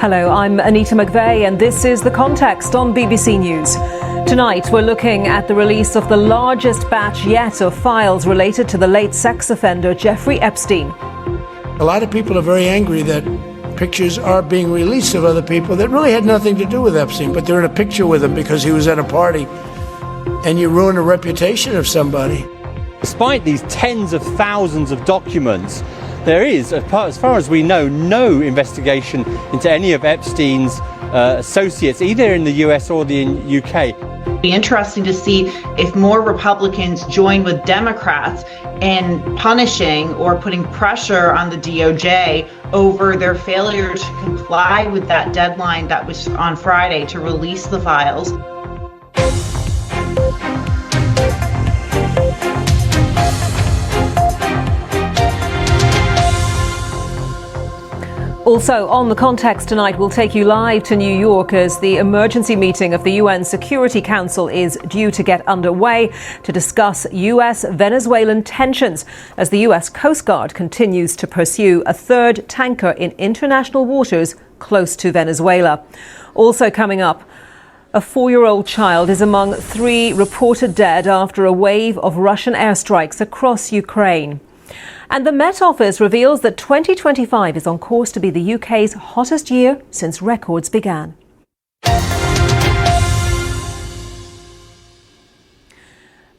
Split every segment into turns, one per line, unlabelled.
Hello, I'm Annita McVeigh and this is The Context on BBC News. Tonight we're looking at the release of the largest batch yet of files related to the late sex offender Jeffrey Epstein.
A lot of people are very angry that pictures are being released of other people that really had nothing to do with Epstein, but they're in a picture with him because he was at a party, and you ruin the reputation of somebody.
Despite these tens of thousands of documents, there is, as far as we know, no investigation into any of Epstein's associates, either in the US or the UK.
It'd be interesting to see if more Republicans join with Democrats in punishing or putting pressure on the DOJ over their failure to comply with that deadline that was on Friday to release the files.
Also on The Context tonight, we'll take you live to New York as the emergency meeting of the UN Security Council is due to get underway to discuss US-Venezuelan tensions as the US Coast Guard continues to pursue a third tanker in international waters close to Venezuela. Also coming up, a 4-year-old child is among 3 reported dead after a wave of Russian airstrikes across Ukraine. And the Met Office reveals that 2025 is on course to be the UK's hottest year since records began.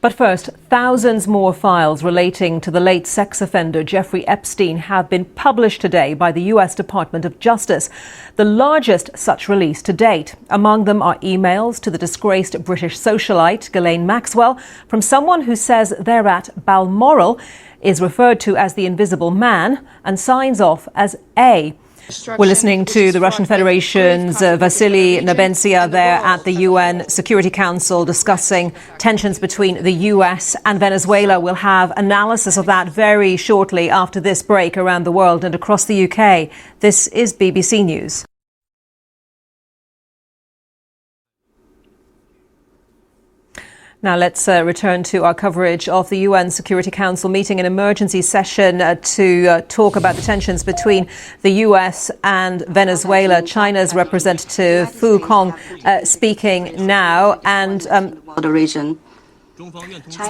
But first, thousands more files relating to the late sex offender Jeffrey Epstein have been published today by the US Department of Justice, the largest such release to date. Among them are emails to the disgraced British socialite Ghislaine Maxwell from someone who says they're at Balmoral, is referred to as the Invisible Man, and signs off as A. We're listening to the Russian Federation's Vasily Nebenzia there at the UN Security Council discussing tensions between the US and Venezuela. We'll have analysis of that very shortly after this break around the world and across the UK. This is BBC News. Now let's return to our coverage of the UN Security Council meeting, an emergency session to talk about the tensions between the US and Venezuela. China's representative Fu Kong speaking now. And so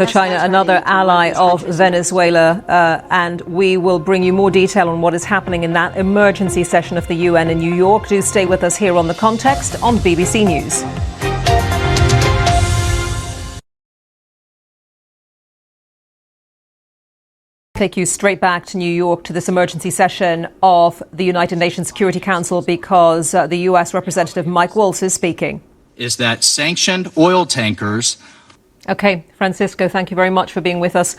China, another ally of Venezuela, and we will bring you more detail on what is happening in that emergency session of the UN in New York. Do stay with us here on The Context on BBC News. Take you straight back to New York to this emergency session of the United Nations Security Council because the US representative Mike Waltz is speaking.
Is that sanctioned oil tankers.
Okay, Francisco, thank you very much for being with us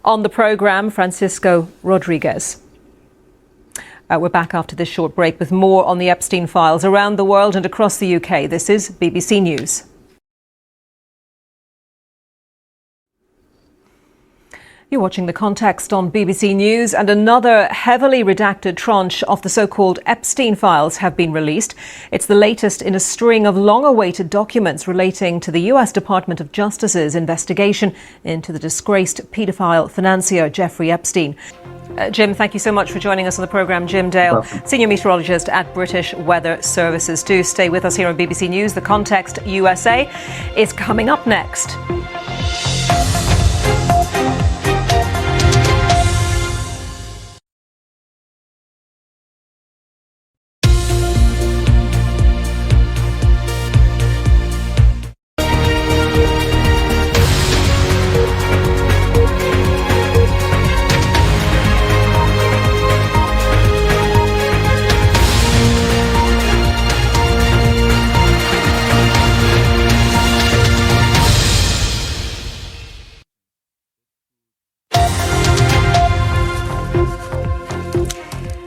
on the program. Francisco Rodriguez. We're back after this short break with more on the Epstein files around the world and across the UK. This is BBC News. You're watching The Context on BBC News, and another heavily redacted tranche of the so-called Epstein files have been released. It's the latest in a string of long-awaited documents relating to the US Department of Justice's investigation into the disgraced paedophile financier Jeffrey Epstein. Jim, thank you so much for joining us on the programme. Jim Dale, senior meteorologist at British Weather Services. Do stay with us here on BBC News. The Context USA is coming up next.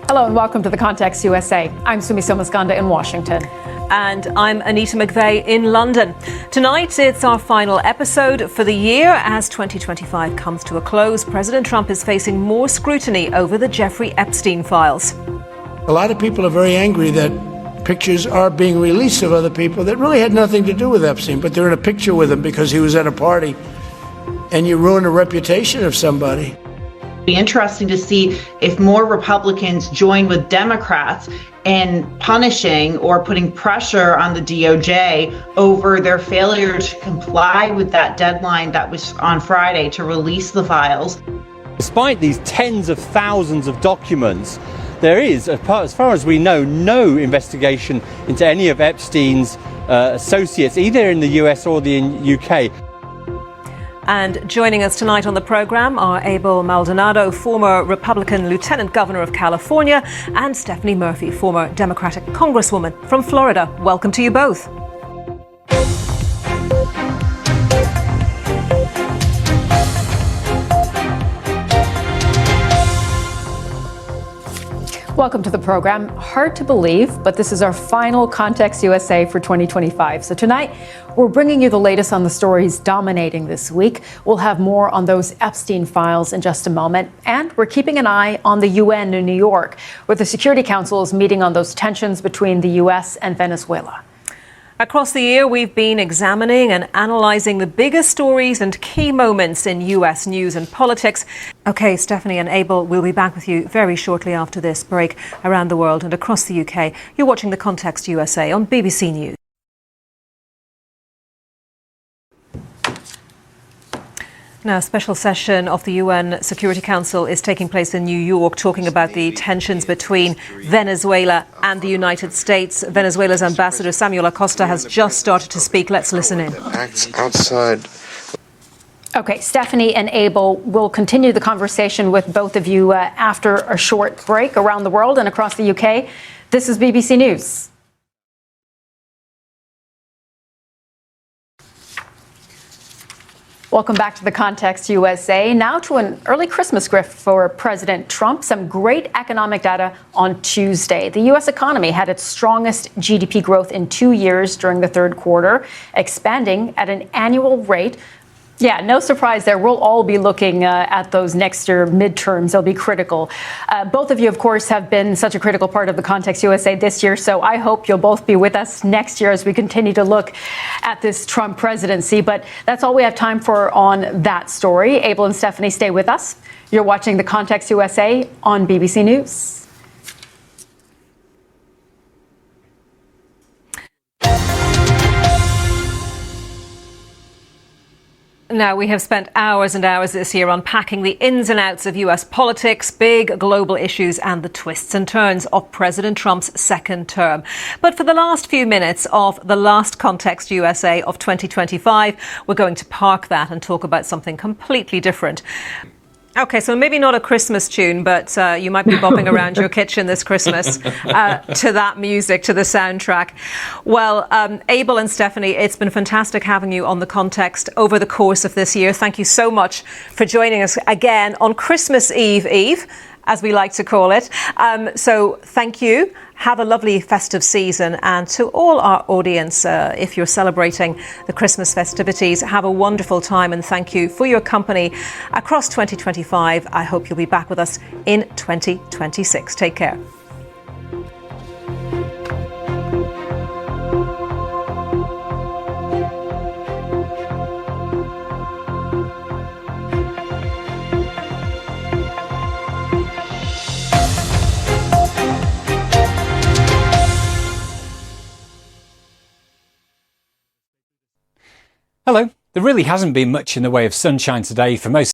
Hello and welcome to The Context USA. I'm Sumi Somaskanda in Washington.
And I'm Annita McVeigh in London. Tonight, it's our final episode for the year. As 2025 comes to a close, President Trump is facing more scrutiny over the Jeffrey Epstein files.
A lot of people are very angry that pictures are being released of other people that really had nothing to do with Epstein, but they're in a picture with him because he was at a party, and you ruin the reputation of somebody.
Be interesting to see if more Republicans join with Democrats in punishing or putting pressure on the DOJ over their failure to comply with that deadline that was on Friday to release the files.
Despite these tens of thousands of documents, there is, as far as we know, no investigation into any of Epstein's associates, either in the US or the UK.
And joining us tonight on the programme are Abel Maldonado, former Republican Lieutenant Governor of California, and Stephanie Murphy, former Democratic Congresswoman from Florida. Welcome to you both.
Welcome to the program. Hard to believe, but this is our final Context USA for 2025. So tonight, we're bringing you the latest on the stories dominating this week. We'll have more on those Epstein files in just a moment. And we're keeping an eye on the UN in New York, where the Security Council is meeting on those tensions between the US and Venezuela.
Across the year, we've been examining and analysing the biggest stories and key moments in US news and politics. OK, Stephanie and Abel, we'll be back with you very shortly after this break. Around the world and across the UK, you're watching the Context USA on BBC News. Now, a special session of the UN Security Council is taking place in New York, talking about the tensions between Venezuela and the United States. Venezuela's Ambassador Samuel Acosta has just started to speak. Let's listen in.
Acts outside.
OK, Stephanie and Abel, will continue the conversation with both of you after a short break around the world and across the UK. This is BBC News. Welcome back to the Context USA. Now to an early Christmas gift for President Trump. Some great economic data on Tuesday. The U.S. economy had its strongest GDP growth in 2 years during the third quarter, expanding at an annual rate. Yeah, no surprise there. We'll all be looking at those next year midterms. They'll be critical. Both of you, of course, have been such a critical part of the Context USA this year. So I hope you'll both be with us next year as we continue to look at this Trump presidency. But that's all we have time for on that story. Abel and Stephanie, stay with us. You're watching the Context USA on BBC News.
Now, we have spent hours and hours this year unpacking the ins and outs of US politics, big global issues and the twists and turns of President Trump's second term. But for the last few minutes of the last Context USA of 2025, we're going to park that and talk about something completely different. OK, so maybe not a Christmas tune, but you might be bopping around your kitchen this Christmas to that music, to the soundtrack. Well, Abel and Stephanie, it's been fantastic having you on the Context over the course of this year. Thank you so much for joining us again on Christmas Eve, as we like to call it. So thank you. Have a lovely festive season. And to all our audience, if you're celebrating the Christmas festivities, have a wonderful time. And thank you for your company across 2025. I hope you'll be back with us in 2026. Take care.
Hello. There really hasn't been much in the way of sunshine today for most